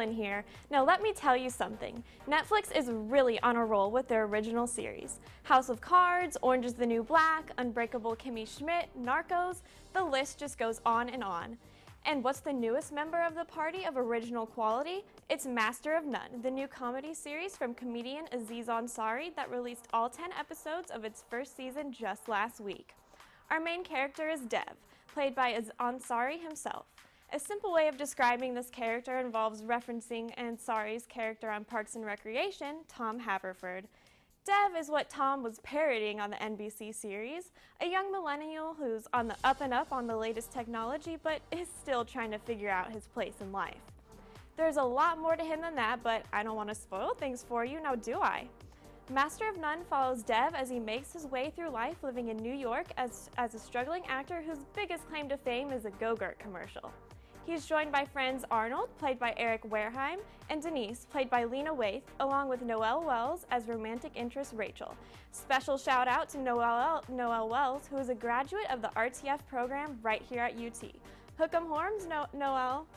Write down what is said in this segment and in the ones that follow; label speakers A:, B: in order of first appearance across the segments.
A: Ellen here. Now let me tell you something. Netflix is really on a roll with their original series. House of Cards, Orange is the New Black, Unbreakable Kimmy Schmidt, Narcos, the list just goes on and on. And what's the newest member of the party of original quality? It's Master of None, the new comedy series from comedian Aziz Ansari that released all 10 episodes of its first season just last week. Our main character is Dev, played by Aziz Ansari himself. A simple way of describing this character involves referencing Ansari's character on Parks and Recreation, Tom Haverford. Dev is what Tom was parodying on the NBC series, a young millennial who's on the up and up on the latest technology but is still trying to figure out his place in life. There's a lot more to him than that, but I don't want to spoil things for you, now do I? Master of None follows Dev as he makes his way through life living in New York as a struggling actor whose biggest claim to fame is a Go-Gurt commercial. He's joined by friends Arnold, played by Eric Wareheim, and Denise, played by Lena Waithe, along with Noelle Wells as romantic interest Rachel. Special shout out to Noelle Wells, who is a graduate of the RTF program right here at UT. Hook 'em horns, Noelle.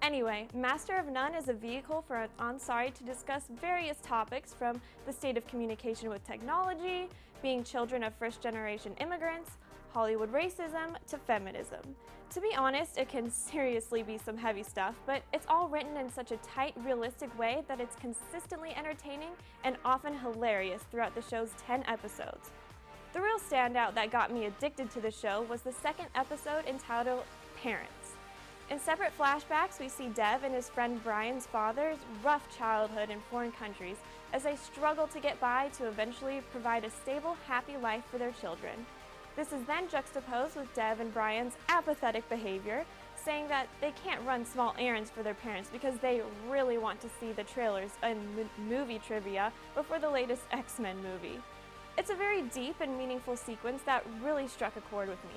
A: Anyway, Master of None is a vehicle for Ansari to discuss various topics from the state of communication with technology, being children of first-generation immigrants, Hollywood racism, to feminism. To be honest, it can seriously be some heavy stuff, but it's all written in such a tight, realistic way that it's consistently entertaining and often hilarious throughout the show's 10 episodes. The real standout that got me addicted to the show was the second episode entitled Parents. In separate flashbacks, we see Dev and his friend Brian's father's rough childhood in foreign countries as they struggle to get by to eventually provide a stable, happy life for their children. This is then juxtaposed with Dev and Brian's apathetic behavior, saying that they can't run small errands for their parents because they really want to see the trailers and movie trivia before the latest X-Men movie. It's a very deep and meaningful sequence that really struck a chord with me.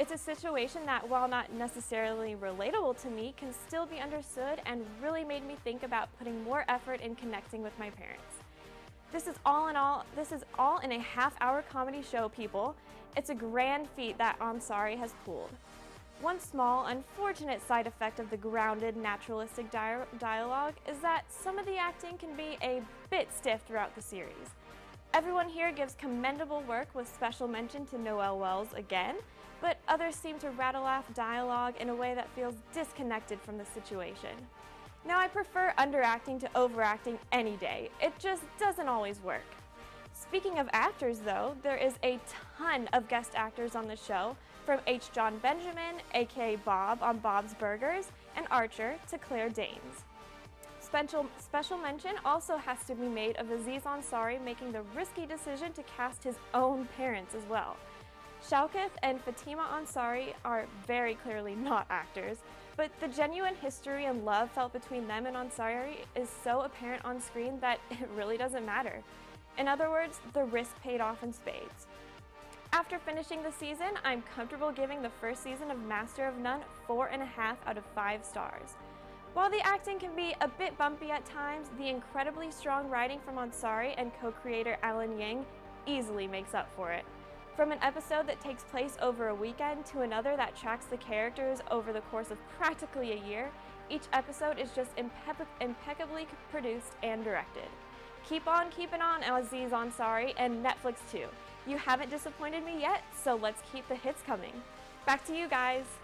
A: It's a situation that, while not necessarily relatable to me, can still be understood and really made me think about putting more effort in connecting with my parents. This is all in a half-hour comedy show, people. It's a grand feat that Ansari has pulled. One small, unfortunate side effect of the grounded, naturalistic dialogue is that some of the acting can be a bit stiff throughout the series. Everyone here gives commendable work with special mention to Noelle Wells again, but others seem to rattle off dialogue in a way that feels disconnected from the situation. Now, I prefer underacting to overacting any day. It just doesn't always work. Speaking of actors, though, there is a ton of guest actors on the show, from H. John Benjamin, aka Bob on Bob's Burgers, and Archer, to Claire Danes. Special mention also has to be made of Aziz Ansari making the risky decision to cast his own parents as well. Shaukat and Fatima Ansari are very clearly not actors, but the genuine history and love felt between them and Ansari is so apparent on screen that it really doesn't matter. In other words, the risk paid off in spades. After finishing the season, I'm comfortable giving the first season of Master of None 4.5 out of 5 stars. While the acting can be a bit bumpy at times, the incredibly strong writing from Ansari and co-creator Alan Yang easily makes up for it. From an episode that takes place over a weekend to another that tracks the characters over the course of practically a year, each episode is just impeccably produced and directed. Keep on keeping on, Aziz Ansari, and Netflix too. You haven't disappointed me yet, so let's keep the hits coming. Back to you guys.